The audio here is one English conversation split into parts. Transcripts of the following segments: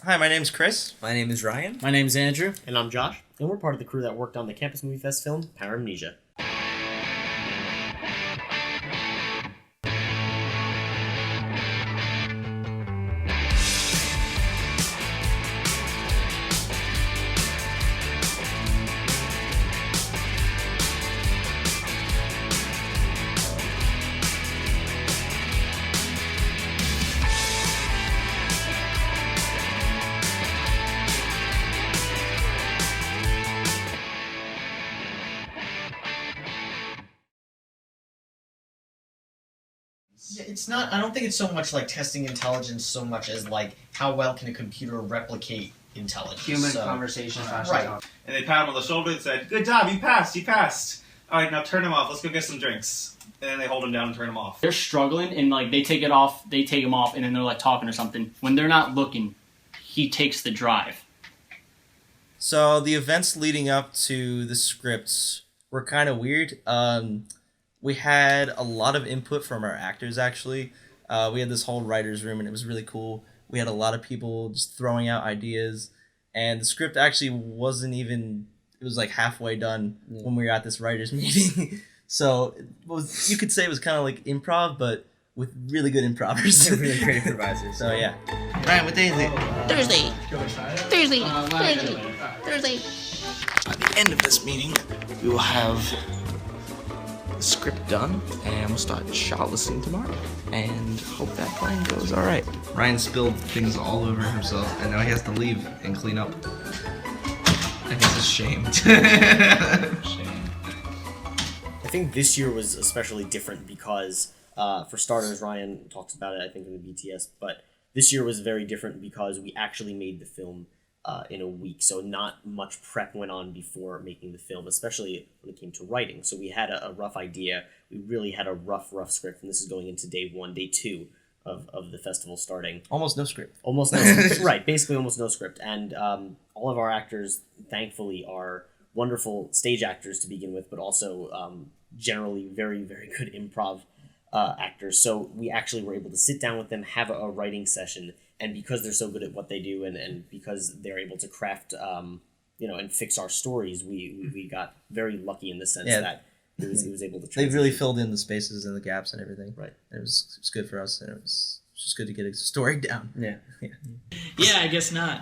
Hi, my name's Chris. My name is Ryan. My name's Andrew. And I'm Josh. And we're part of the crew that worked on the Campus Movie Fest film, Paramnesia. It's not. I don't think it's so much like testing intelligence so much as like how well can a computer replicate intelligence. Human conversation. Right. And they pat him on the shoulder and said, "Good job, you passed. You passed. All right, now turn him off. Let's go get some drinks." And then they hold him down and turn him off. They're struggling, and like they take him off, and then they're like talking or something. When they're not looking, he takes the drive. So the events leading up to the scripts were kind of weird. We had a lot of input from our actors, actually. We had this whole writer's room, and it was really cool. We had a lot of people just throwing out ideas, and the script actually wasn't even... It was like halfway done when we were at this writer's meeting. So you could say it was kind of like improv, but with really good improvers. Really great improvisers. So yeah. Ryan, what day is it? Thursday. By the end of this meeting, we will have the script done, and we'll start shot listing tomorrow. And hope that plan goes all right. Ryan spilled things all over himself, and now he has to leave and clean up. And he's ashamed. I think this year was especially different because, for starters, Ryan talks about it, I think, in the BTS, but this year was very different because we actually made the film in a week, so not much prep went on before making the film, especially when it came to writing. So we had a rough idea. We really had a rough script, and this is going into day 1, day 2 of the festival starting. Almost no script. Almost no script. Right, basically almost no script. And all of our actors, thankfully, are wonderful stage actors to begin with, but also generally very, very good improv actors. So we actually were able to sit down with them, have a writing session, and because they're so good at what they do and because they're able to craft, and fix our stories, we got very lucky in the sense that it was able to transition. They really filled in the spaces and the gaps and everything. Right. It was good for us, and it was just good to get a story down. Yeah. Yeah, I guess not.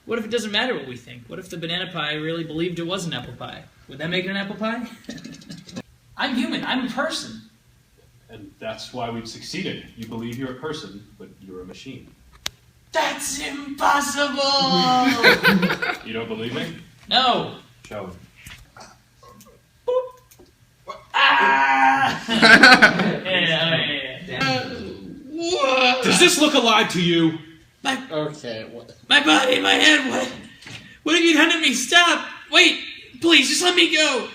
What if it doesn't matter what we think? What if the banana pie really believed it was an apple pie? Would that make it an apple pie? I'm human. I'm a person. And that's why we've succeeded. You believe you're a person, but you're a machine. That's impossible! You don't believe me? No. Show it. Ah! Does this look alive to you? My body, my head, what have you done to me? Stop! Wait! Please, just let me go!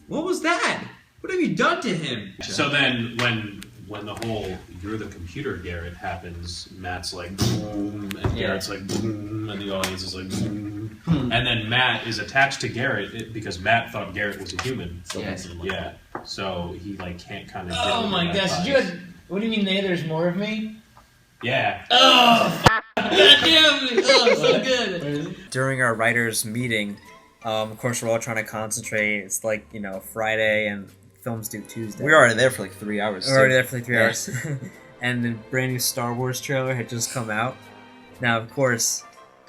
What was that? What have you done to him? So then, when the whole "you're the computer, Garret" happens, Matt's like boom, and Garrett's like boom, and the audience is like boom, and then Matt is attached to Garret because Matt thought Garret was a human. Yeah. So he can't kind of. Oh my gosh! What do you mean? There's more of me? Yeah. Oh, God damn it! Oh, so good. During our writers' meeting, of course, we're all trying to concentrate. It's Friday, and films due Tuesday. We were already there for 3 hours. We were already there for 3 hours. And the brand new Star Wars trailer had just come out. Now, of course,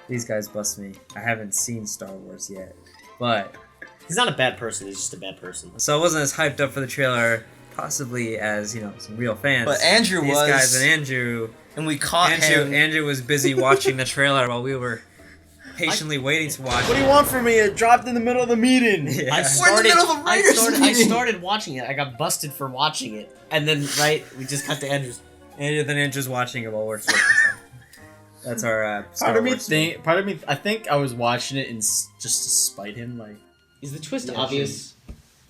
these guys bust me. I haven't seen Star Wars yet. But He's not a bad person, he's just a bad person. so I wasn't as hyped up for the trailer, possibly as, some real fans. But Andrew these was. guys and Andrew. And we caught him. Andrew was busy watching the trailer while we were patiently waiting to watch What do you want from me? It dropped in the middle of the meeting. Yeah. I started, We're in the middle of a writer's I meeting. started watching it. I got busted for watching it. And then, we just cut to Andrew's. Andrew's watching it while we're sleeping. That's our Star Part Wars. of me, I think I was watching it just to spite him. Is the twist obvious?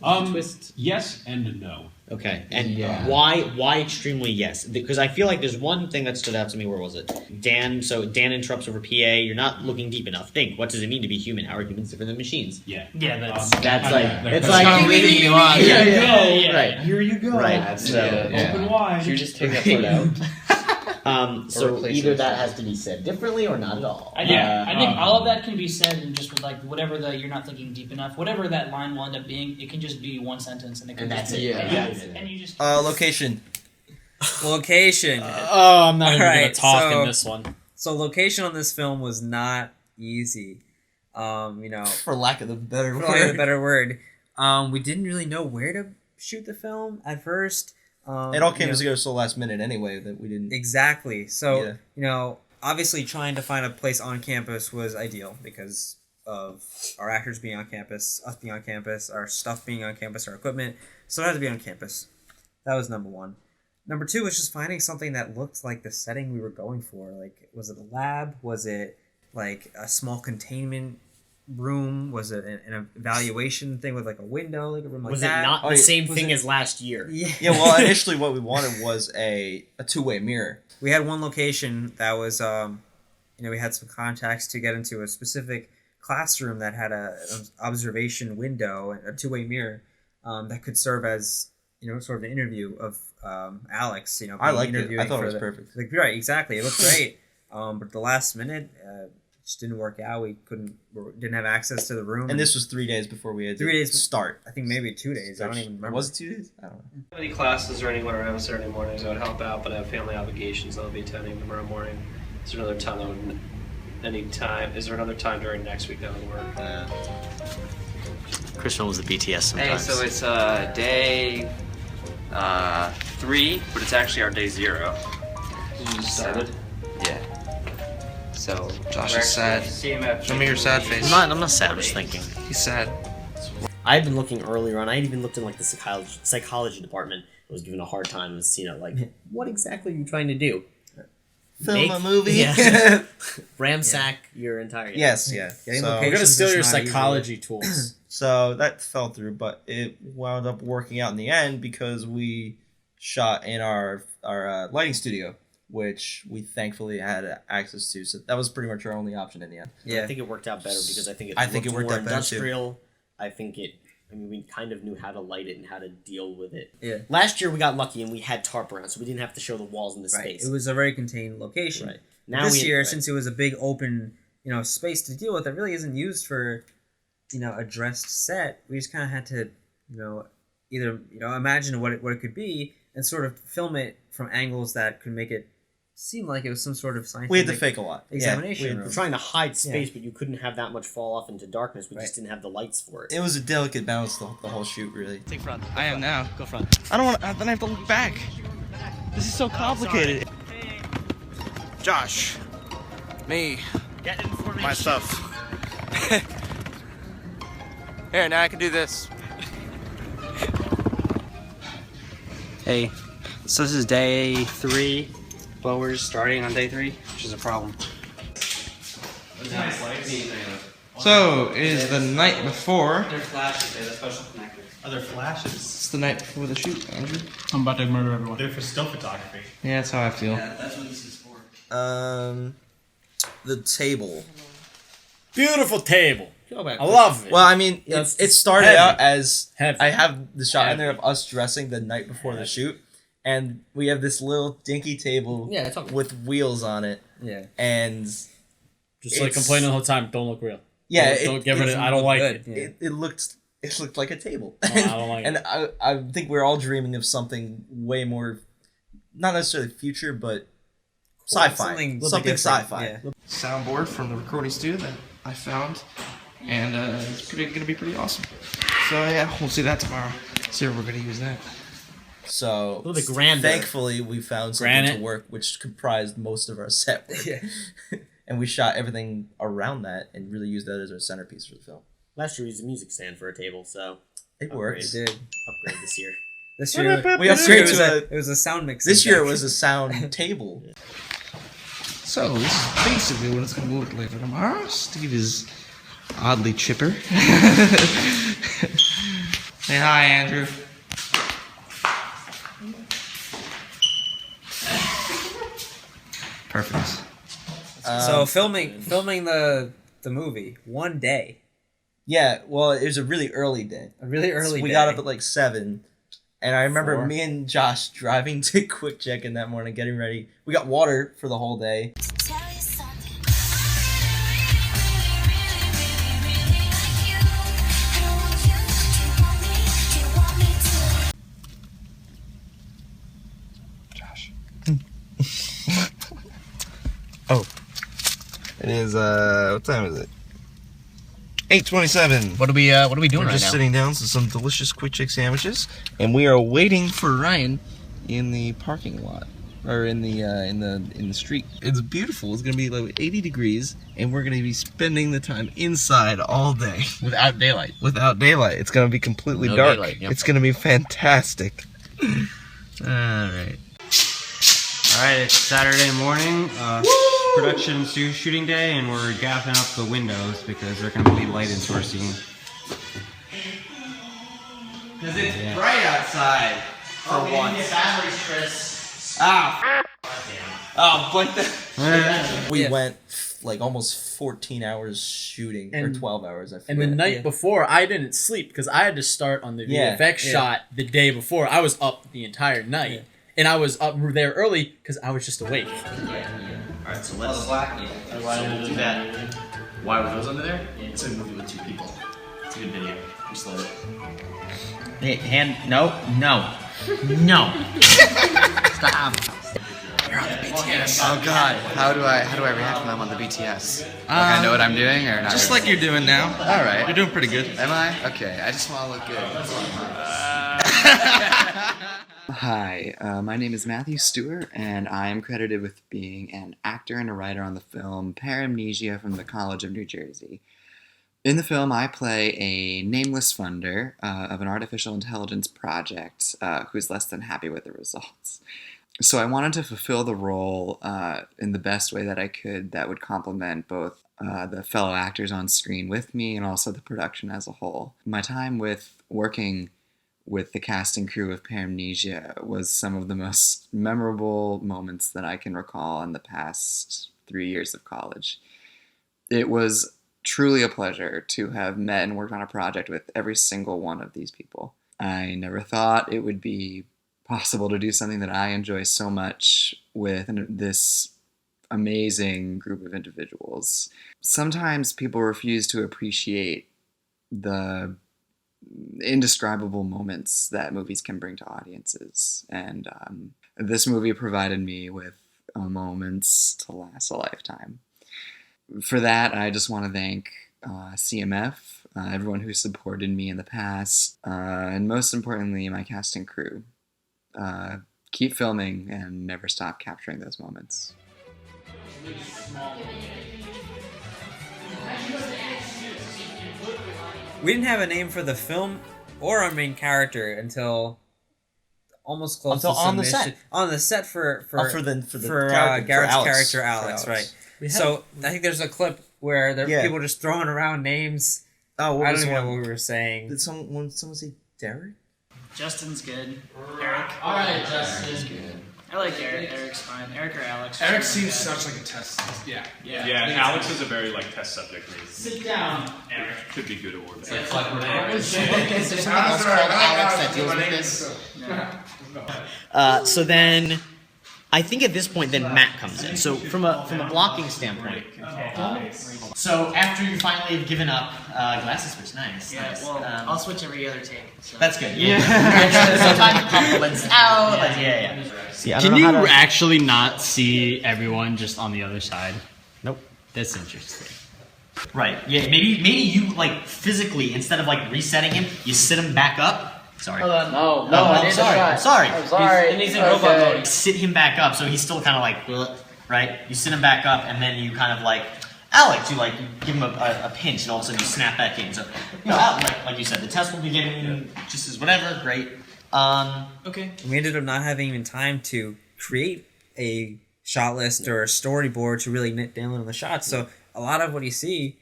Twist? Yes and no. Okay, and why extremely yes? Because I feel like there's one thing that stood out to me. Where was it? Dan interrupts over PA. You're not looking deep enough. Think, what does it mean to be human? How are humans different than machines? Yeah. Yeah, that's It's like leading you on. Here you go. Yeah. Right. Here you go. Right. Open wide. Should we just take that part out? So replace either it. that has to be said differently or not at all. I think all of that can be said and just with like whatever you're not thinking deep enough, whatever that line will end up being, it can just be one sentence and it can And just that's be, it. Yeah. Yeah. And you just Location. Location. Oh, I'm not even gonna Alright, talk so- in this one. So location on this film was not easy. For lack of a better for lack of a word. better word, we didn't really know where to shoot the film at first. It all came together so last minute anyway that we didn't. Exactly. So Yeah. obviously trying to find a place on campus was ideal because of our actors being on campus, us being on campus, our stuff being on campus, our equipment. So it had to be on campus. That was number one. Number two was just finding something that looked like the setting we were going for. Like, was it a lab? Was it like a small containment room? Was it an evaluation thing with like a window, like a room like Was that? it not the same thing as last year? Yeah. Yeah, well, initially what we wanted was a two-way mirror. We had one location that was, we had some contacts to get into a specific classroom that had an observation window and a two-way mirror that could serve as, sort of an interview of Alex. I liked it. I interviewing thought it for was perfect. Like, right, exactly. It looked great. But at the last minute, it just didn't work out. We didn't have access to the room. And this was 3 days before we had 3 days to start. I think maybe 2 days. I don't even remember. Was it 2 days? I don't know. If any classes or anyone around Saturday mornings, I would help out, but I have family obligations I'll be attending tomorrow morning. Is there another time is there another time during next week that would work? Chris films the BTS Hey, sometimes. so it's day 3, but it's actually our day 0. You just started? Yeah. So Josh we're is sad. actually CMF Show me your sad face. I'm not sad, I'm just thinking. He's sad. I had been looking earlier on. I had even looked in like the psychology department. I was given a hard time as like, what exactly are you trying to do? Film a movie? Yeah. Ramsack your entire. Yes, yeah. So we're gonna steal your psychology tools. So that fell through, but it wound up working out in the end because we shot in our lighting studio, which we thankfully had access to. So that was pretty much our only option in the end. Yeah, I think it worked out better because I think it it looked worked more out better too. industrial. I think we kind of knew how to light it and how to deal with it. Yeah. Last year we got lucky and we had tarp around, so we didn't have to show the walls in the Right. space. It was a very contained location. Right. Now this we- year, right. since it was a big open, space to deal with, that really isn't used for, a dressed set. We just kind of had to, either imagine what it could be and sort of film it from angles that could make it seem like it was some sort of scientific. We had to fake a lot. Examination. Yeah, room. We're trying to hide space, but you couldn't have that much fall off into darkness. We just didn't have the lights for it. It was a delicate balance the whole shoot, really. Take front. I am now. Go front. I don't want. Then I have to look back. This is so complicated. Josh, me, Get information. my stuff. Here, now I can do this. Hey, so this is day 3, but we're starting on day 3, which is a problem. So it is the night before. They're flashes, they're the special connectors. Other flashes. It's the night before the shoot, Andrew. I'm about to murder everyone. They're for still photography. Yeah, that's how I feel. Yeah, that's what this is for. The table. Beautiful table. Go back. I love it. Well, I mean, Yes. it started Heavy. out as Heavy. I have the shot in Heavy. there of us dressing the night before the shoot, and we have this little dinky table Yeah, it's all with wheels on it, Yeah. and Just like it's- complaining the whole time. Don't look real. yeah, Don't give it. it, I don't like good. it. Yeah. it looked like a table. I don't like and it. I think we're all dreaming of something way more, not necessarily future, but sci-fi, Something a little something bit different, sci-fi. yeah. Soundboard from the recording studio that I found, and it's gonna be pretty awesome. So yeah, we'll see that tomorrow. See if we're gonna use that. So little bit grander. Thankfully, we found something Granite. to work, which comprised most of our set work. Yeah. And we shot everything around that and really used that as our centerpiece for the film. Last year we used a music stand for a table, so It worked. It did. upgrade this year. This year, We this year upgraded it was to it was a sound mix. This year it was a sound table. So this is basically what it's gonna look like for tomorrow. Steve is oddly chipper. Say hi, Andrew. Perfect. So filming the movie one day, Yeah, well, it was a really early day. a really early. So we day. got up at like 7, And I remember 4. me and Josh driving to Quick Check in that morning, getting ready. We got water for the whole day. Oh. It is, what time is it? 8:27. What are we doing We're right just now? sitting down to some delicious Quick Chick sandwiches, and we are waiting for Ryan in the parking lot, or in the street. It's beautiful. It's gonna be like 80 degrees, and we're gonna be spending the time inside all day Without daylight. without daylight. It's gonna be completely No dark. daylight, yep. It's gonna be fantastic. All right. Alright, it's Saturday morning, production shooting day, and we're gaffing up the windows because they're going to bleed light into our scene. Because it's bright outside. For once. batteries, Chris. Ah. Oh, but we went like almost 14 hours shooting, or And- 12 hours, I forget. And the night before, I didn't sleep because I had to start on the Yeah, VFX yeah. shot the day before. I was up the entire night. Yeah. And I was up there early because I was just awake. Alright, so let's do that. Why were those under there? It's a movie with 2 people. It's a good video. We slowed it. Hey, no. Stop. You're on the BTS. Oh God, how do I react when I'm on the BTS? Like I know what I'm doing or not? Just really? like you're doing now. All right. You're doing pretty good. Am I? Okay. I just want to look good. Hi, my name is Matthew Steuerer, and I am credited with being an actor and a writer on the film Paramnesia from the College of New Jersey. In the film, I play a nameless funder of an artificial intelligence project who's less than happy with the results. So I wanted to fulfill the role in the best way that I could that would complement both the fellow actors on screen with me and also the production as a whole. My time with working with the cast and crew of Paramnesia was some of the most memorable moments that I can recall in the past 3 years of college. It was truly a pleasure to have met and worked on a project with every single one of these people. I never thought it would be possible to do something that I enjoy so much with this amazing group of individuals. Sometimes people refuse to appreciate the indescribable moments that movies can bring to audiences, and this movie provided me with moments to last a lifetime. For that, I just want to thank CMF, everyone who supported me in the past, and most importantly, my cast and crew. Keep filming and never stop capturing those moments. We didn't have a name for the film or our main character until almost close Until to on the submission. set. On the set for Oh, for Garrett's Alex. character For Alex, Alex. right? We had- So I think there's a clip where there Yeah. people just throwing around names. Oh, what I was don't even know one? what we were saying. Did someone say Derek? Justin's good. Eric. All right, Justin. I like Eric. Eric's fine. Eric or Alex. Eric seems such like a test. Yeah. Yeah. Yeah, Alex is a very like test subject. Sit down, Eric. Could be good or bad. It's like we're there. Is there something else called Alex that deals with this? So then, I think at this point, then Matt comes in. So from a blocking standpoint. So after you finally have given up, glasses switch, nice. Yeah, nice. well, I'll switch every other take. So. That's good. Yeah. Sometimes it complements out. Like, yeah. See, I don't Can know you how to- actually not see everyone just on the other side? Nope. That's interesting. Right. Yeah. Maybe you like physically instead of like resetting him, you sit him back up. Sorry. Hold on. No, Oh, I'm sorry. I'm sorry. He's in robot mode. Sit him back up so he's still kind of like, right? You sit him back up and then you kind of like, Alex, you like give him a pinch and all of a sudden you snap back in. So, you know, like you said, the test will begin just as whatever. Great. Okay. We ended up not having even time to create a shot list or a storyboard to really nit down on the shots. So a lot of what you see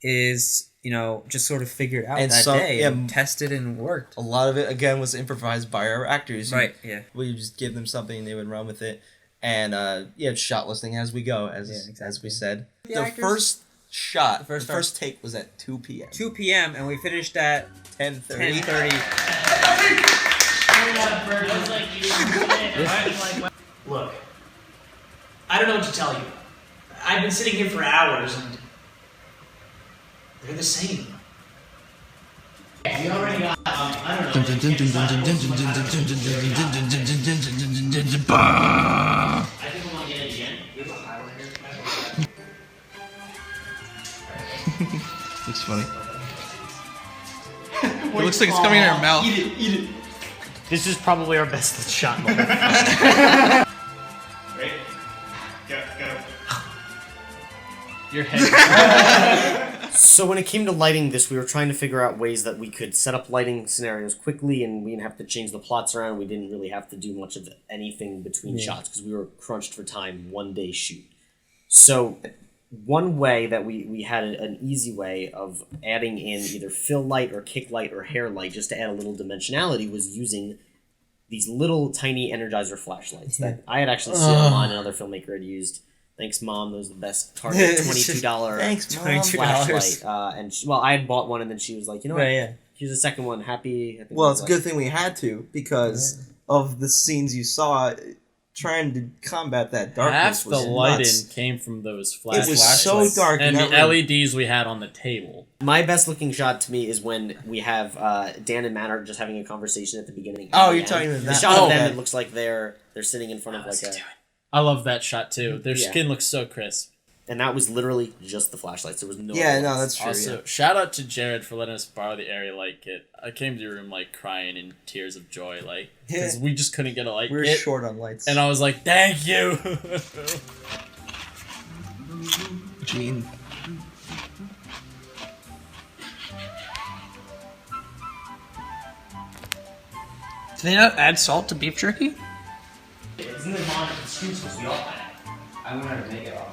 is, you know, just sort of figured out And that some- day yeah, and tested and worked. A lot of it, again, was improvised by our actors. Right, yeah. We would just give them something, they would run with it. And, shot listing as we go, as we said. The The actors- first shot, the first first take was at 2 p.m. 2 p.m. and we finished at 10:30. 10:30. Look, I don't know what to tell you. I've been sitting here for hours and they're the same. We already got, I don't know. I think we want to get it again. Looks funny. It looks like it's coming in our mouth. Eat it. This is probably our best shot moment. Ready? Go. Your head. So when it came to lighting this, we were trying to figure out ways that we could set up lighting scenarios quickly, and we didn't have to change the plots around. We didn't really have to do much of anything between shots because we were crunched for time, 1 day shoot. So one way that we had an easy way of adding in either fill light or kick light or hair light just to add a little dimensionality was using these little tiny Energizer flashlights that I had actually seen online. Another filmmaker had used. Thanks, Mom. Those are the best Target $22 Thanks, Mom. flashlight. And I had bought one, and then she was like, you know what? Here's the second one. Happy. I think Well, it's a good thing we had to because of the scenes you saw. Trying to combat that darkness Half the was lighting nuts. came from those flashlights. It was so dark, and in the that room. LEDs we had on the table. My best looking shot to me is when we have Dan and Matt are just having a conversation at the beginning. Oh, and you're talking about the that. shot of them. Okay. It looks like they're sitting in front of like a. I love that shot too. Their Yeah. skin looks so crisp. And that was literally just the flashlights. There was no. Yeah, lights. no, that's true. Also, shout out to Jared for letting us borrow the area light kit. I came to your room like crying in tears of joy, like because we just couldn't get a light We were kit. short on lights. And I was like, "Thank you." What you mean? Do they not add salt to beef jerky? Isn't it on the screen supposed to be off? I'm gonna have to take it off.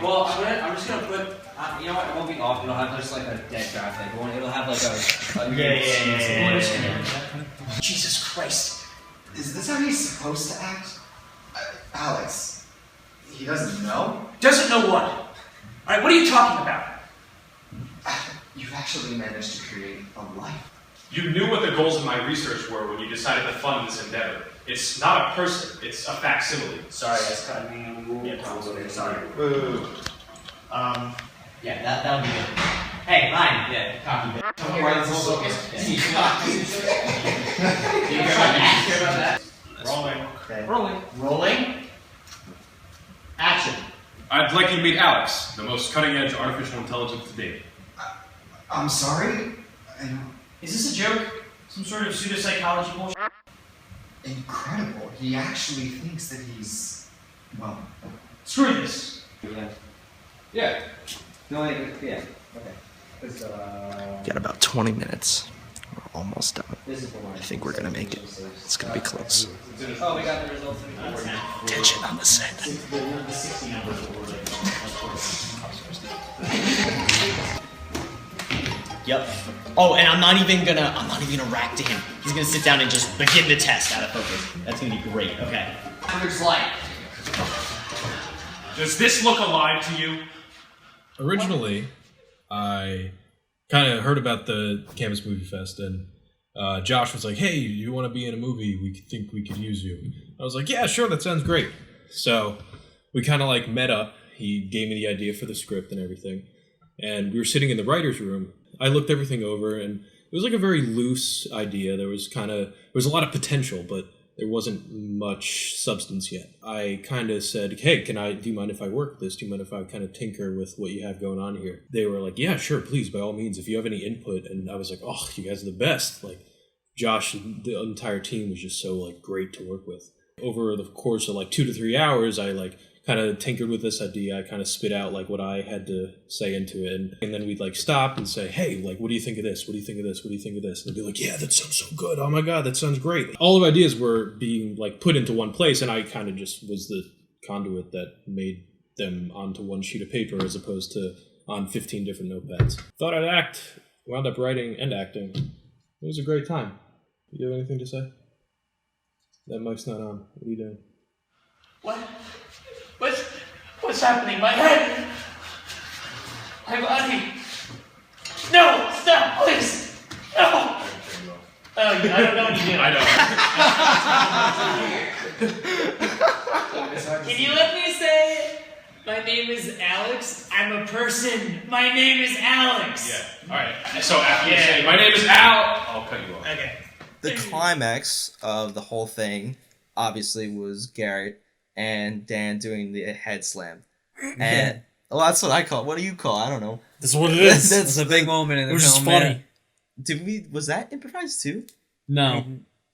Well, I'm just gonna put. You know what? It won't be off. It'll have just like a dead draft. Like it'll have like a Yeah. Jesus Christ. Is this how he's supposed to act? Alex, he doesn't know? Doesn't know what? Alright, what are you talking about? You've actually managed to create a life. You knew what the goals of my research were when you decided to fund this endeavor. It's not a person, it's a facsimile. Sorry, that's cut me. Yeah, Tom's over here, sorry. Yeah, that would be good. Hey, Ryan. Yeah, cocky bit. Don't worry, this is focused. You care about that? Rolling. Okay. Rolling. Action. I'd like you to meet Alex, the most cutting-edge artificial intelligence to date. I'm sorry? I don't... Is this a joke? Some sort of pseudopsychology bullshit? Incredible. He actually thinks that he's... well... Screw this. Yeah. No, yeah. Okay. Got about 20 minutes. We're almost done. This is the one. I think we're gonna make it. It's gonna be close. Oh, we got the results. Tension on the set. The 60 numbers Yep. Oh, and I'm not even gonna rack to him. He's gonna sit down and just begin the test out of focus. That's gonna be great. Okay. Average light. Does this look alive to you? Originally, I kind of heard about the Campus Movie Fest, and Josh was like, "Hey, you want to be in a movie? We think we could use you." I was like, "Yeah, sure, that sounds great." So we kind of like met up. He gave me the idea for the script and everything, and we were sitting in the writer's room. I looked everything over, and it was like a very loose idea. There was a lot of potential, but there wasn't much substance yet. I kind of said, "Hey, do you mind if I work this? Do you mind if I kind of tinker with what you have going on here?" They were like, "Yeah, sure, please, by all means, if you have any input." And I was like, "Oh, you guys are the best." Like, Josh and the entire team was just so like great to work with. Over the course of like 2 to 3 hours, I like kind of tinkered with this idea. I kind of spit out like what I had to say into it. And then we'd like stop and say, "Hey, like, what do you think of this? What do you think of this? What do you think of this?" And they'd be like, "Yeah, that sounds so good. Oh my God, that sounds great." All of ideas were being like put into one place, and I kind of just was the conduit that made them onto one sheet of paper as opposed to on 15 different notepads. Thought I'd act, wound up writing and acting. It was a great time. Do you have anything to say? That mic's not on. What are you doing? What's happening? My head! My body! No! Stop! Please! No! Oh, I don't know what you do. I know. Can you let me say, my name is Alex, I'm a person, my name is Alex. Yeah. All right. So after you say, my name is Al, I'll cut you off. Okay. The climax of the whole thing, obviously, was Garret and Dan doing the head slam. And, well, that's what I call it. What do you call it? I don't know. That's what it is. That's a big moment in the film. funny. Was that improvised too? No.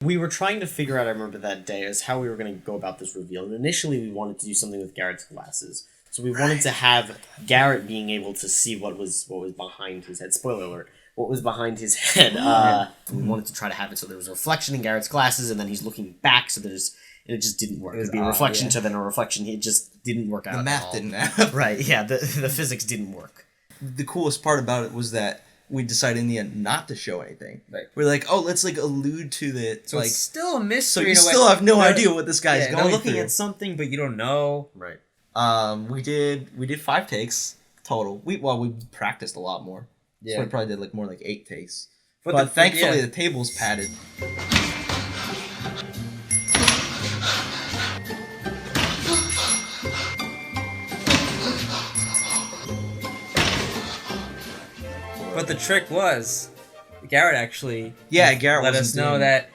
We were trying to figure out, I remember that day, as how we were going to go about this reveal. And initially, we wanted to do something with Garrett's glasses. So we wanted to have Garret being able to see what was behind his head. Spoiler alert. What was behind his head. We wanted to try to have it so there was a reflection in Garrett's glasses, and then he's looking back, so there's... And it just didn't work. It would be a reflection to then a reflection. It just didn't work out. The math at all. didn't add. Right, yeah, the physics didn't work. The coolest part about it was that we decided in the end not to show anything. Right. We're like, oh, let's like allude to the So like. it's still a mystery. So you in a way. still have no They're- idea what this guy's they're going looking through. at something, but you don't know. Right. We did 5 takes total. We practiced a lot more. Yeah. So we probably did like more like 8 takes. But But the- thankfully yeah. the table's padded. But the trick was, Garret actually Garret let wasn't us know doing- that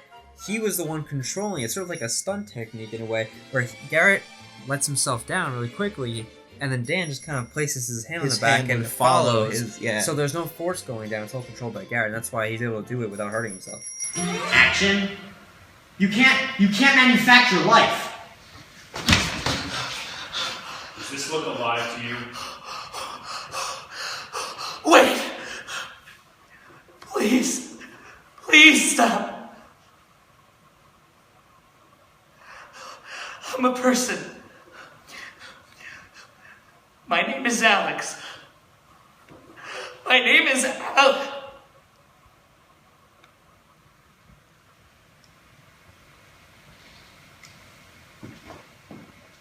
he was the one controlling it, sort of like a stunt technique in a way, where Garret lets himself down really quickly, and then Dan just kind of places his hand His on the back hand and would follow follows. his- yeah. So there's no force going down; it's all controlled by Garret. And that's why he's able to do it without hurting himself. Action. You can't manufacture life. Does this look alive to you? Wait! Please stop. I'm a person. My name is Alex. My name is Alex.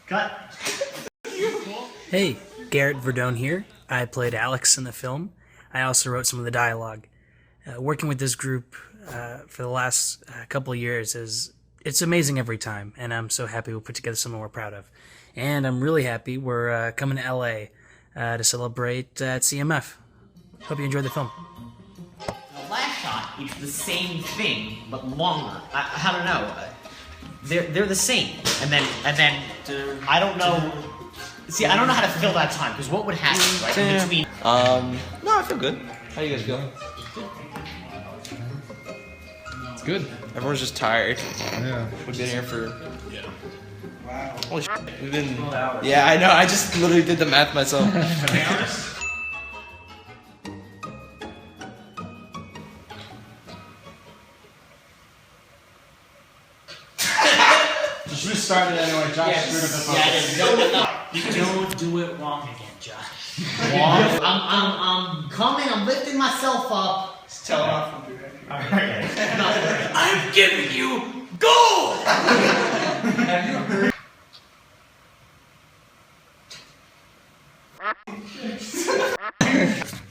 Cut. Hey, Garret Verdone here. I played Alex in the film. I also wrote some of the dialogue. Working with this group for the last couple of years it's amazing every time, and I'm so happy we put together something we're proud of. And I'm really happy we're coming to LA to celebrate at CMF. Hope you enjoyed the film. The last shot, it's the same thing but longer. I don't know. They're the same, and then I don't know. See, I don't know how to fill that time because what would happen right in between? No, I feel good. How do you guys feel? It's good. Everyone's just tired. Yeah. We've been here for. Holy shit. We've been. Yeah, I know. I just literally did the math myself. You should have started anyway. Josh screwed up the focus. Don't do it wrong again, Josh. I'm coming. I'm lifting myself up. Just tell off. I'm giving you gold!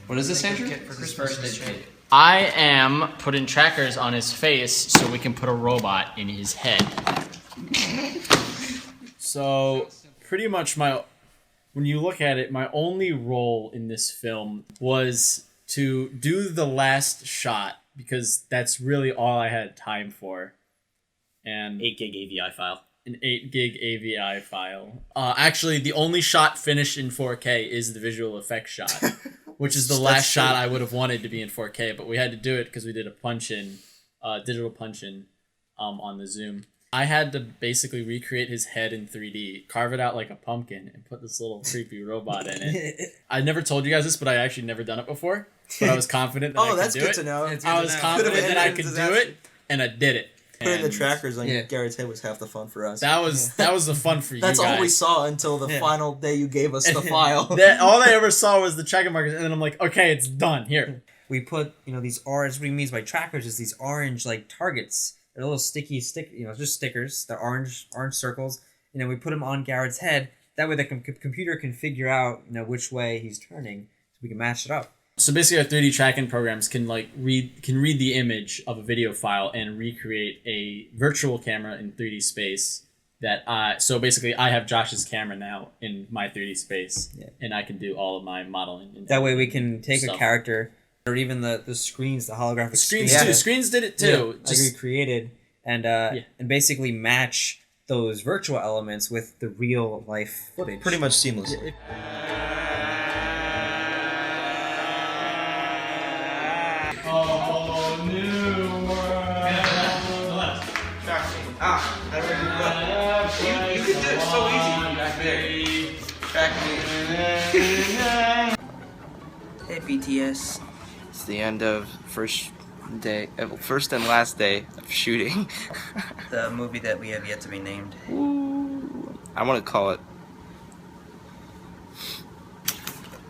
What is this, Andrew? I am putting trackers on his face so we can put a robot in his head. So, pretty much when you look at it, my only role in this film was to do the last shot because that's really all I had time for. And 8 gig AVI file. An 8 gig AVI file. Actually, the only shot finished in 4K is the visual effects shot, which is the last shot I would have wanted to be in 4K, but we had to do it because we did a punch-in, digital punch-in on the Zoom. I had to basically recreate his head in 3D, carve it out like a pumpkin, and put this little creepy robot in it. I never told you guys this, but I actually never done it before. But I was confident that I could do it. to know. I was confident that I could do it, and I did it. Putting the And trackers on Garrett's head was half the fun for us. That was the fun for you guys. That's all we saw until the final day you gave us the file. All I ever saw was the tracking markers, and then I'm like, okay, it's done. Here. We put, these orange, what he means by trackers is these orange, targets. They're little sticky, just stickers. They're orange circles. And then we put them on Garrett's head. That way the computer can figure out, which way he's turning, so we can match it up. So basically, our 3D tracking programs can read the image of a video file and recreate a virtual camera in 3D space. So basically, I have Josh's camera now in my 3D space, and I can do all of my modeling. And that way, we can take stuff. a character, or even the screens, the holographic screens. Too. Screens did it too. Like recreated and basically match those virtual elements with the real life footage. Pretty much seamless. Oh, new world. How do I do that? You can do it so easy. Back there. Track me. Hey, BTS. It's the end of first and last day of shooting. The movie that we have yet to be named. Ooh. I want to call it.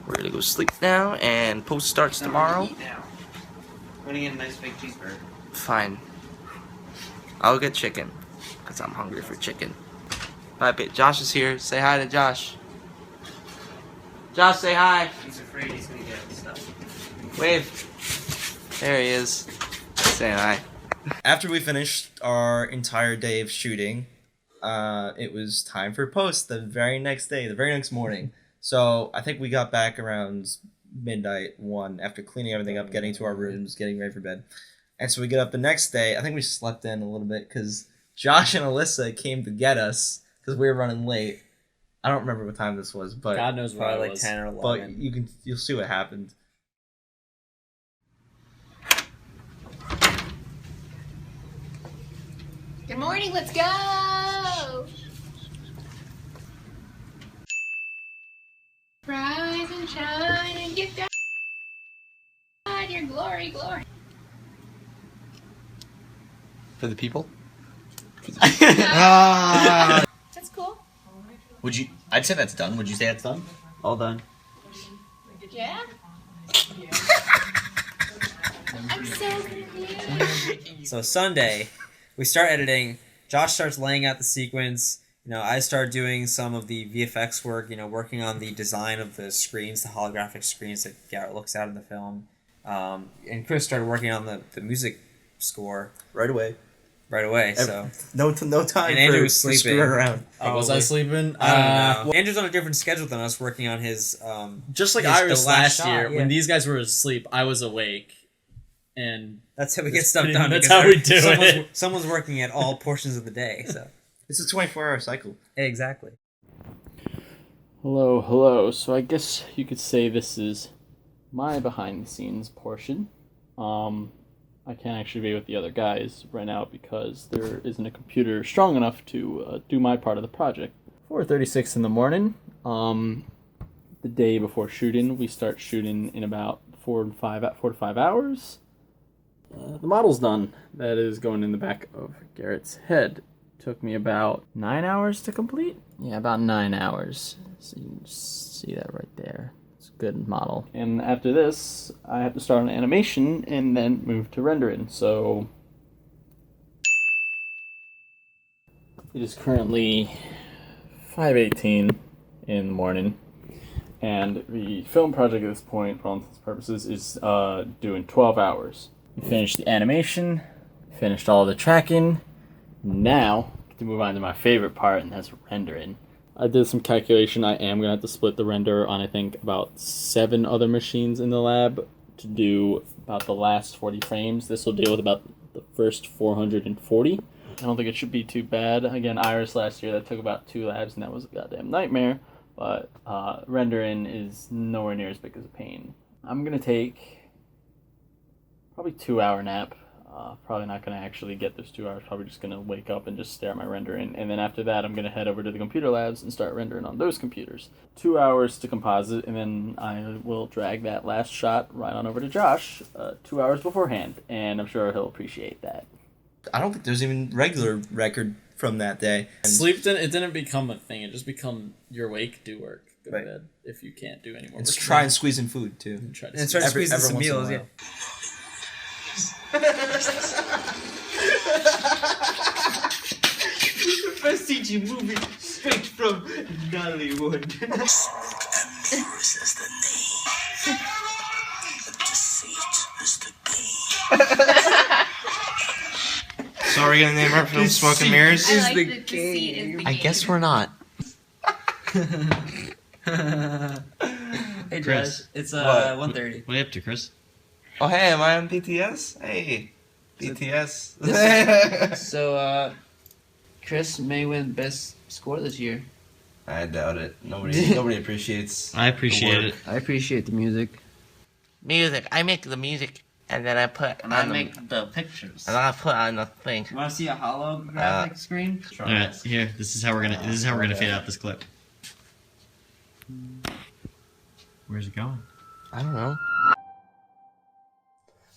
We're gonna go sleep now, and post starts tomorrow. I'm gonna get a nice big cheeseburger. Fine. I'll get chicken, because I'm hungry for chicken. Alright, Josh is here. Say hi to Josh. Josh, say hi. He's afraid he's gonna get stuff. Wave. There he is. Saying hi. After we finished our entire day of shooting, it was time for post the very next day, the very next morning. So I think we got back around midnight, 1, after cleaning everything up, getting to our rooms, getting ready for bed. And so we get up the next day. I think we slept in a little bit because Josh and Alyssa came to get us because we were running late. I don't remember what time this was, but God knows what it like was. 10 or 11. But you'll see what happened. Good morning, let's go! Rise and shine and give God your glory, glory. For the people? That's cool. Would you? I'd say that's done. Would you say that's done? All done. Yeah? I'm so confused. So Sunday, we start editing. Josh starts laying out the sequence. I start doing some of the VFX work, working on the design of the screens, the holographic screens that Garret looks at in the film. And Chris started working on the music score. Right away. So no time and Andrew for, was sleeping. screwing around. Was I sleeping? I don't know. Andrew's on a different schedule than us, working on his just like his, Iris the last shot, year yeah. when these guys were asleep, I was awake, and that's how we get stuff done. That's because how we do it. Someone's working at all portions of the day. So it's a 24-hour cycle. Exactly. Hello. So I guess you could say this is my behind-the-scenes portion. I can't actually be with the other guys right now because there isn't a computer strong enough to do my part of the project. 4:36 in the morning. The day before shooting, we start shooting in about 4 to 5 hours. The model's done. That is going in the back of Garrett's head. Took me about 9 hours to complete. Yeah, about 9 hours. So you can see that right there. It's a good model. And after this, I have to start on animation and then move to rendering. So it is currently 5:18 in the morning. And the film project at this point, for all intents and purposes, is doing 12 hours. We finished the animation, finished all the tracking. Now, to move on to my favorite part, and that's rendering. I did some calculation. I am going to have to split the render on, I think, about 7 other machines in the lab to do about the last 40 frames. This will deal with about the first 440. I don't think it should be too bad. Again, Iris last year, that took about 2 labs, and that was a goddamn nightmare. But rendering is nowhere near as big as a pain. I'm going to take probably 2-hour nap. Probably not going to actually get those 2 hours. Probably just going to wake up and just stare at my rendering. And then after that, I'm going to head over to the computer labs and start rendering on those computers. 2 hours to composite, and then I will drag that last shot right on over to Josh 2 hours beforehand. And I'm sure he'll appreciate that. I don't think there's even regular record from that day. Sleep didn't become a thing. It just become you're awake, do work, go to bed. If you can't do any more. And try and squeeze in food too. And try to And start squeezing some meals, yeah. First CG movie straight from Nollywood. So are we gonna name our film Smoke and Mirrors? I like the seat is the I guess we're not. Hey, Chris. Josh. It's What? 1:30. What are you up to, Chris? Oh hey, am I on BTS? Hey, BTS. So, Chris may win best score this year. I doubt it. Nobody appreciates. I appreciate the it. work. I appreciate the music. Music. I make the music, and then I put. And I make the pictures. And I put on the thing. You want to see a holographic screen? All right, here. This is how we're gonna fade out this clip. Where's it going? I don't know.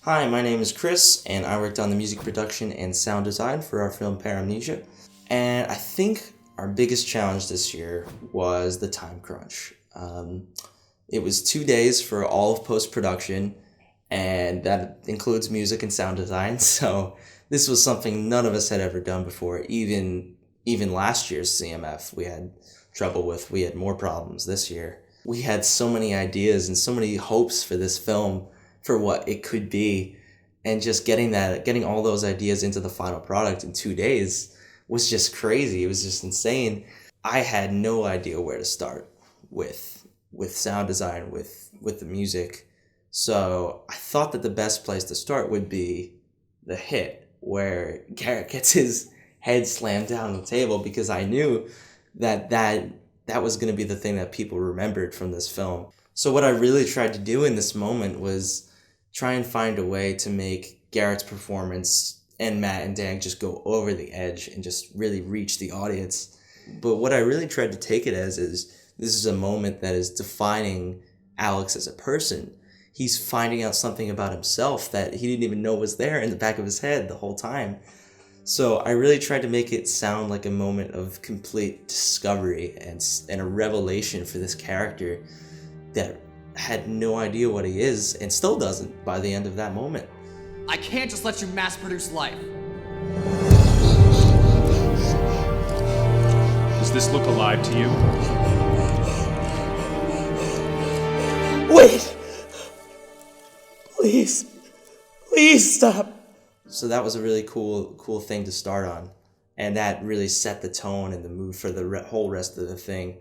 Hi, my name is Chris, and I worked on the music production and sound design for our film Paramnesia. And I think our biggest challenge this year was the time crunch. It was 2 days for all of post-production, and that includes music and sound design. So this was something none of us had ever done before. Even last year's CMF we had trouble with. We had more problems this year. We had so many ideas and so many hopes for this film, for what it could be, and just getting all those ideas into the final product in 2 days was just crazy. It was just insane. I had no idea where to start with sound design, with the music. So I thought that the best place to start would be the hit, where Garret gets his head slammed down on the table, because I knew that was going to be the thing that people remembered from this film. So what I really tried to do in this moment was try and find a way to make Garret's performance and Matt and Dan just go over the edge and just really reach the audience. But what I really tried to take it as is, this is a moment that is defining Alex as a person. He's finding out something about himself that he didn't even know was there in the back of his head the whole time. So I really tried to make it sound like a moment of complete discovery and a revelation for this character that had no idea what he is, and still doesn't by the end of that moment. I can't just let you mass produce life. Does this look alive to you? Wait! Please stop! So that was a really cool thing to start on, and that really set the tone and the mood for the whole rest of the thing.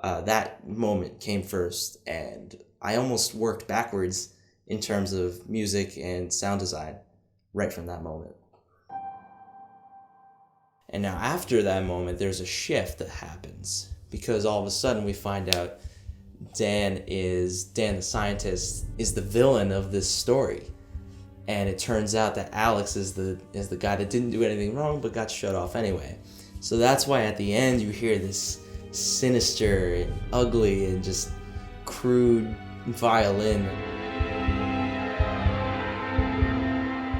That moment came first, and I almost worked backwards in terms of music and sound design right from that moment. And now after that moment, there's a shift that happens, because all of a sudden we find out Dan the scientist is the villain of this story. And it turns out that Alex is the guy that didn't do anything wrong but got shut off anyway. So that's why at the end you hear this sinister and ugly and just crude violin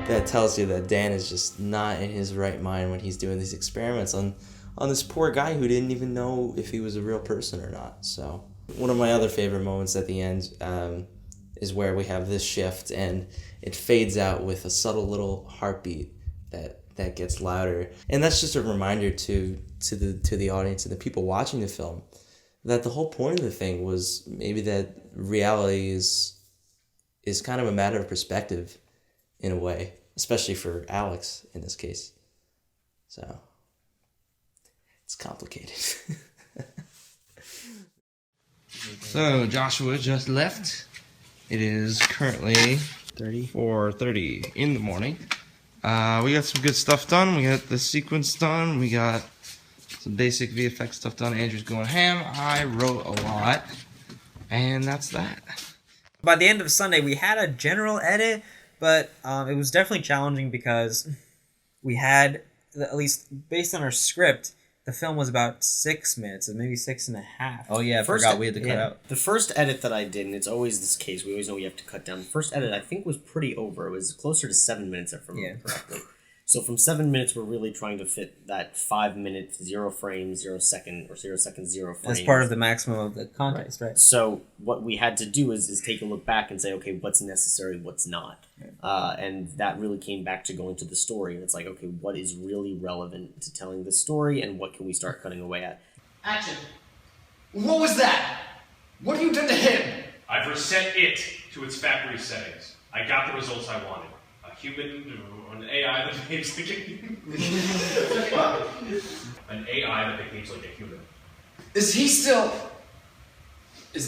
that tells you that Dan is just not in his right mind when he's doing these experiments on this poor guy who didn't even know if he was a real person or not. So one of my other favorite moments at the end is where we have this shift and it fades out with a subtle little heartbeat that gets louder. And that's just a reminder to the audience and the people watching the film that the whole point of the thing was maybe that reality is kind of a matter of perspective in a way, especially for Alex in this case. So it's complicated. So Joshua just left. It is currently 4:30 in the morning. We got some good stuff done. We got the sequence done. We got some basic VFX stuff done. Andrew's going ham. I wrote a lot. And that's that. By the end of Sunday, we had a general edit, but it was definitely challenging because we had, at least based on our script, the film was about 6 minutes, maybe 6.5. Oh yeah, I forgot we had to cut out. The first edit that I did, and it's always this case, we always know we have to cut down. The first edit I think was pretty over. It was closer to 7 minutes, if I remember correctly. So from 7 minutes, we're really trying to fit that 5 minutes, 0 frame, 0 second, or 0 second, 0 frame. That's part of the maximum of the context, right? So what we had to do is take a look back and say, okay, what's necessary, what's not. And that really came back to going to the story. And it's like, okay, what is really relevant to telling the story, and what can we start cutting away at? Action. What was that? What have you done to him? I've reset it to its factory settings. I got the results I wanted. A human, an AI that behaves like an AI that behaves like a human. Is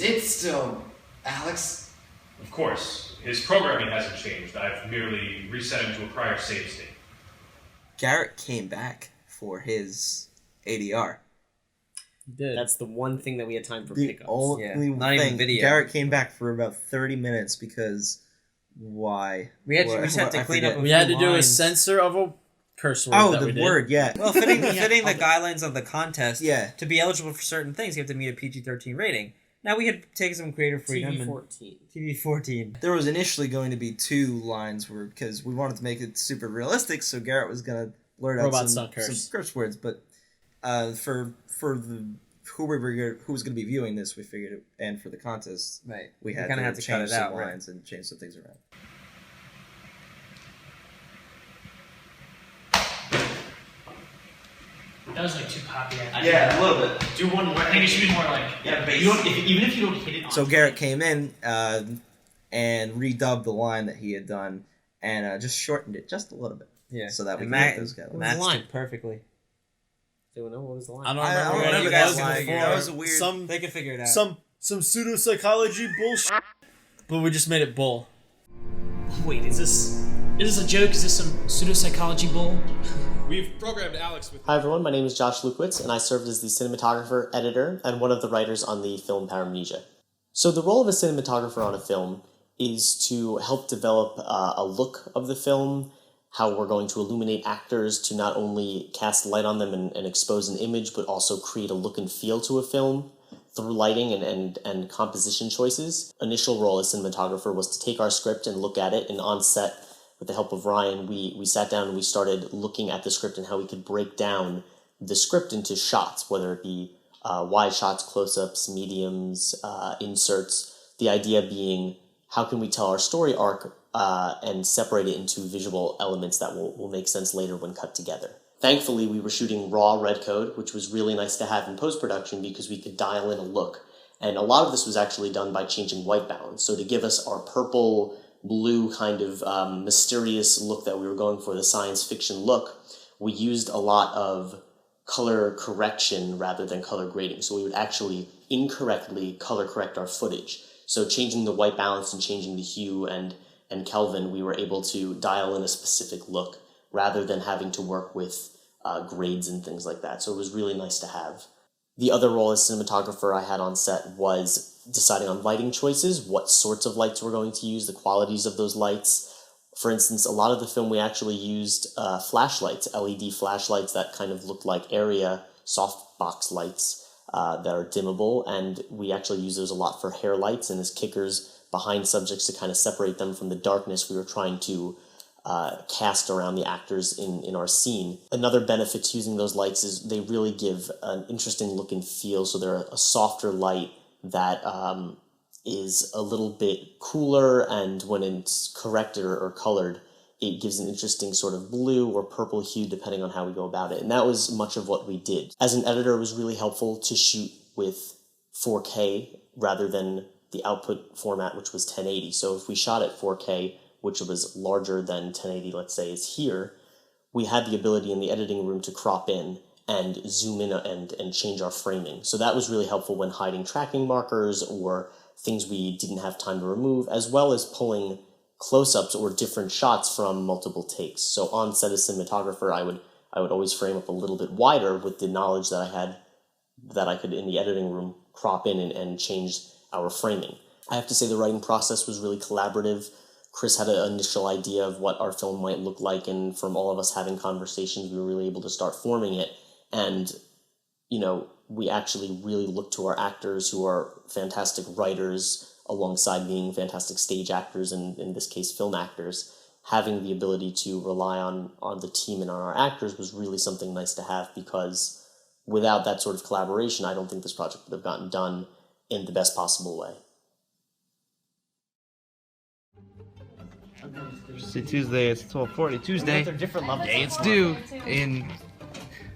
it still Alex? Of course. His programming hasn't changed. I've merely reset him to a prior save state. Garret came back for his ADR. That's the one thing that we had time for The pickups. only thing. Garret came back for about 30 minutes because why? We had to clean up. We had to do a censor of a curse word. Oh, that the we did. word, yeah. Well, fitting the guidelines of the contest. Yeah. To be eligible for certain things, you have to meet a PG-13 rating. Now we had taken some creative freedom. TV-14. TV-14. There was initially going to be 2 lines because we wanted to make it super realistic, so Garret was gonna blurt out Robots some don't curse. curse words, but for who was going to be viewing this, we figured it, and for the contest, right, we kind had of had to cut change it some out, lines and change some things around. That was like too poppy. Yeah, a little bit. Do one more. I think it should be more like bass. Even if you don't hit it. On So Garret came in and redubbed the line that he had done and just shortened it just a little bit. Yeah. So that we And could Matt- get those guys. Matt matched it perfectly. Do we know what was the line? I don't I remember don't what remember it that was line. before. That was a weird- Some They can figure it out. some pseudopsychology bullshit. But we just made it bull. Wait, is this a joke? Is this some pseudopsychology bull? We've programmed Alex with. Hi everyone, my name is Josh Lewkowicz, and I served as the cinematographer, editor, and one of the writers on the film Paramnesia. So the role of a cinematographer on a film is to help develop a look of the film, how we're going to illuminate actors to not only cast light on them and expose an image, but also create a look and feel to a film through lighting and composition choices. Initial role as cinematographer was to take our script and look at it, and on set, with the help of Ryan, we sat down and we started looking at the script and how we could break down the script into shots, whether it be wide shots, close-ups, mediums, inserts. The idea being, how can we tell our story arc and separate it into visual elements that will make sense later when cut together. Thankfully, we were shooting raw red code, which was really nice to have in post-production because we could dial in a look. And a lot of this was actually done by changing white balance. So to give us our purple, blue kind of mysterious look that we were going for, the science fiction look, we used a lot of color correction rather than color grading. So we would actually incorrectly color correct our footage. So changing the white balance and changing the hue and Kelvin, we were able to dial in a specific look rather than having to work with grades and things like that. So it was really nice to have. The other role as cinematographer I had on set was deciding on lighting choices, what sorts of lights we're going to use, the qualities of those lights. For instance, a lot of the film we actually used flashlights, LED flashlights that kind of looked like area softbox lights that are dimmable, and we actually use those a lot for hair lights and as kickers behind subjects to kind of separate them from the darkness we were trying to cast around the actors in our scene. Another benefit to using those lights is they really give an interesting look and feel, so they're a softer light that is a little bit cooler, and when it's corrected or colored, it gives an interesting sort of blue or purple hue depending on how we go about it. And that was much of what we did. As an editor, it was really helpful to shoot with 4K rather than the output format, which was 1080. So if we shot at 4K, which was larger than 1080, let's say, is here, we had the ability in the editing room to crop in and zoom in and change our framing. So that was really helpful when hiding tracking markers or things we didn't have time to remove, as well as pulling close-ups or different shots from multiple takes. So on set as cinematographer, I would always frame up a little bit wider with the knowledge that I had that I could, in the editing room, crop in and change our framing. I have to say the writing process was really collaborative. Chris had an initial idea of what our film might look like, and from all of us having conversations, we were really able to start forming it. And, you know, we actually really look to our actors, who are fantastic writers, alongside being fantastic stage actors, and in this case, film actors. Having the ability to rely on the team and on our actors was really something nice to have, because without that sort of collaboration, I don't think this project would have gotten done in the best possible way. See, Tuesday, it's 12:40. Tuesday. They're different levels. Day it's due in.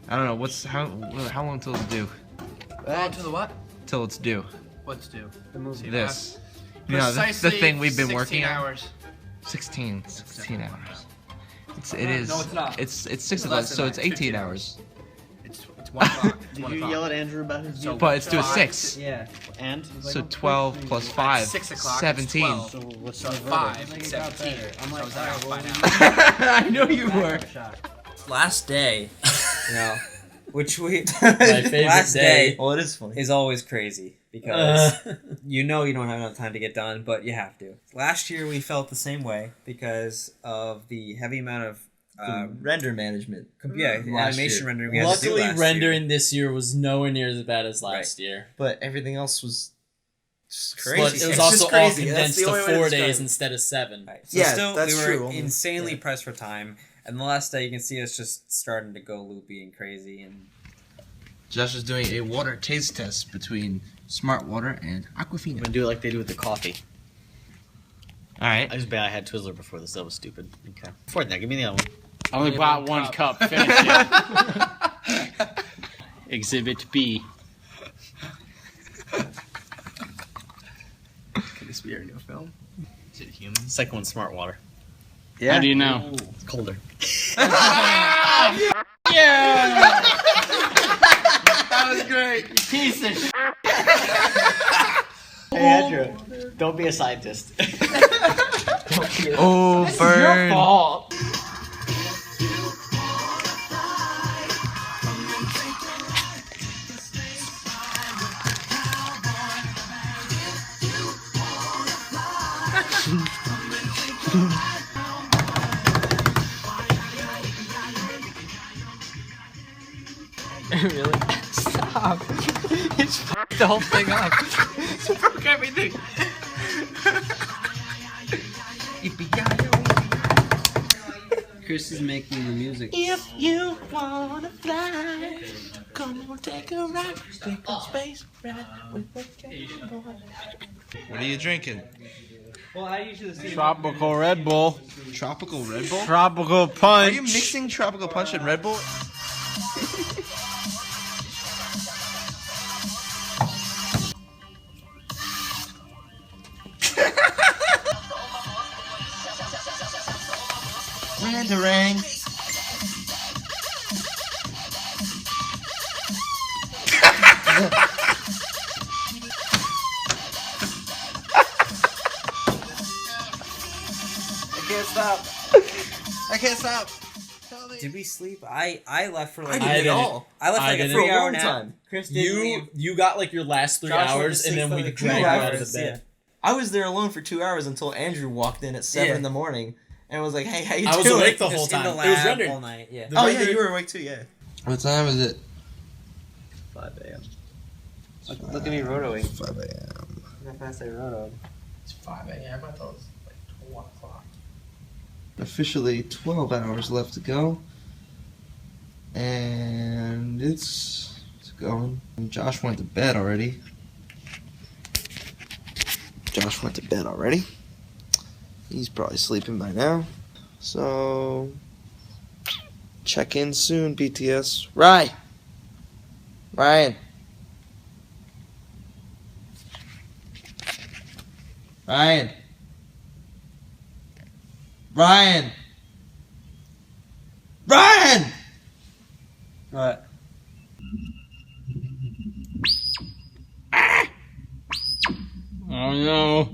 I don't know how long till it's due. To the what? Till it's due. What's due? The movie. This. You know, this is the thing we've been working on. Hours. 16 hours. It No, is. no, it's not. It's 6 It's o'clock, less than so that. it's 18 hours. It's 1 o'clock. It's Did 1 you o'clock. yell at Andrew about his view? But let's do a 6. Yeah. And? So 12 plus 5. 6 o'clock. 17. It's 12. So 5. It's 17. I'm like, so I find out. I know you were. Last day, you know, which we My favorite last day. Well, it is funny. Is always crazy because you know you don't have enough time to get done, but you have to. Last year we felt the same way because of the heavy amount of render management. Animation rendering. We had to do Luckily, last rendering this year was nowhere near as bad as last year. But everything else was just But crazy. it was It's also just all crazy. That's condensed the to only way to 4 describe days it. instead of 7. So Yeah, still, that's we were true. insanely pressed for time, and the last day you can see us just starting to go loopy and crazy. And Josh is doing a water taste test between Smart Water and Aquafina. I'm gonna do it like they do with the coffee. Alright. I just bet I had Twizzler before this. That was stupid. Okay. Before that, give me the other one. I only bought one cup. Finish it. Exhibit B. Could this be our new film? Is it human? Second one, Smart Water. How do you know? It's colder. Yeah! That was great. You piece of shit. Hey, Andrew, don't be a scientist. Oh, This burn. is your fault. Really? Stop. It's fucked the whole thing up. It broke everything. Chris is making the music. If you wanna fly, come on, take a ride. Take a space ride with the boy. What are you drinking? well, I usually see Tropical Red Bull. Tropical Red Bull? Tropical Are Punch. you mixing Tropical Punch and Red Bull? Mandarang. I can't stop. I can't stop. Did we sleep? I left for I like didn't at all. I left I like a didn't. 3-hour long nap. time. Chris didn't leave. You got like your last 3 Josh went to hours, and sleep then for we like dragged 2 you out of hours, the bed. I was there alone for 2 hours until Andrew walked in at 7 in the morning and was like, "Hey, how you I was doing?" awake the whole Just in time. the It was lab rendered all night. Yeah. The Oh yeah, render- you were awake too. Yeah. What time is it? 5 a.m. Look at me rotoing. 5 a.m. How fast I rotoed. It's 5 a.m. I thought it was like 1 o'clock. Officially 12 hours left to go. And it's going. And Josh went to bed already. Josh went to bed already. He's probably sleeping by now. So check in soon, BTS. Ryan. Ryan. Ryan. Ryan. Ryan. What? Oh no.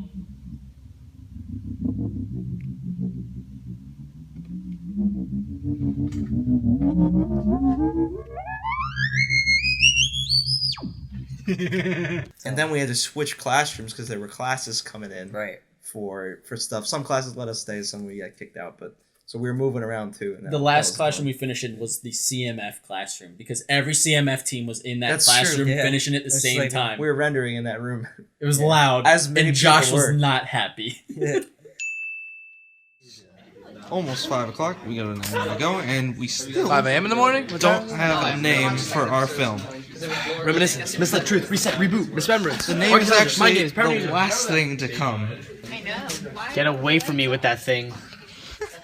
And then we had to switch classrooms because there were classes coming in. Right. For stuff. Some classes let us stay, some we got kicked out. But so we were moving around too. And The last classroom we finished in was the CMF classroom because every CMF team was in that classroom finishing at the same time. We were rendering in that room. It was loud, As many and Josh people was were. not happy. Almost 5 o'clock. We got an hour to go, and we still 5 a.m. in the morning? What don't time? have a name for our film. Reminiscence, misled truth, reset, reboot, misremembrance. The name is actually the last thing to come. Get away from me with that thing.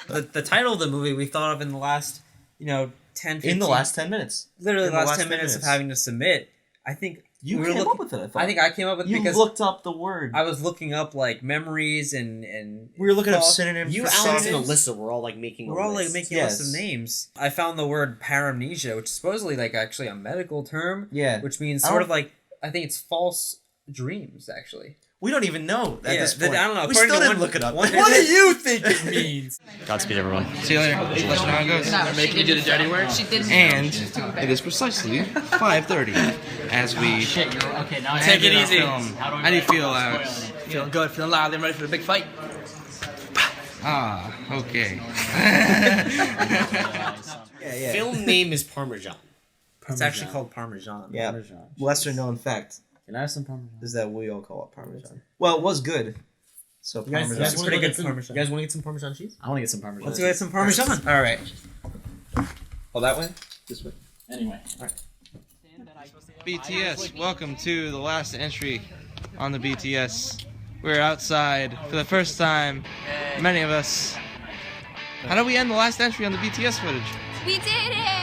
The title of the movie we thought of in the last, 10, 15... In the last 10 minutes. Literally In the last 10 minutes of having to submit. I think You we were came looking- up with it. I thought. I think I came up with it You because looked up the word. I was looking up like memories and We were looking up thoughts. synonyms. You, for Alex, and synonyms. Alyssa were all like making. We're all like making a list Yes. of names. I found the word paramnesia, which is supposedly like actually a medical term. Yeah. Which means I sort don't- of like I think it's false dreams actually. We don't even know at this point. I don't know. We According still to didn't one- look it up. one- What do you think it means? Godspeed, everyone. See you later. Let you know how it goes. Making you do the dirty work. And it is precisely 5:30 as we Okay, now take it easy. How do we How do you write feel, spoiler Alex? name? Feeling good, feeling loud, and ready for the big fight. Ah, okay. Yeah. Film name is Parmesan. It's actually called Parmesan. Yeah. Parmesan. Lesser known fact Can I have some Parmesan? is that we all call it Parmesan. Well, it was good. So You guys, Parmesan. That's pretty good You Parmesan. guys want to get some Parmesan cheese? I want to get some Parmesan. Let's go get some Parmesan. All right. Oh, that way? This way. Anyway. BTS, welcome to the last entry on the BTS. We're outside for the first time, many of us. How do we end the last entry on the BTS footage? We did it!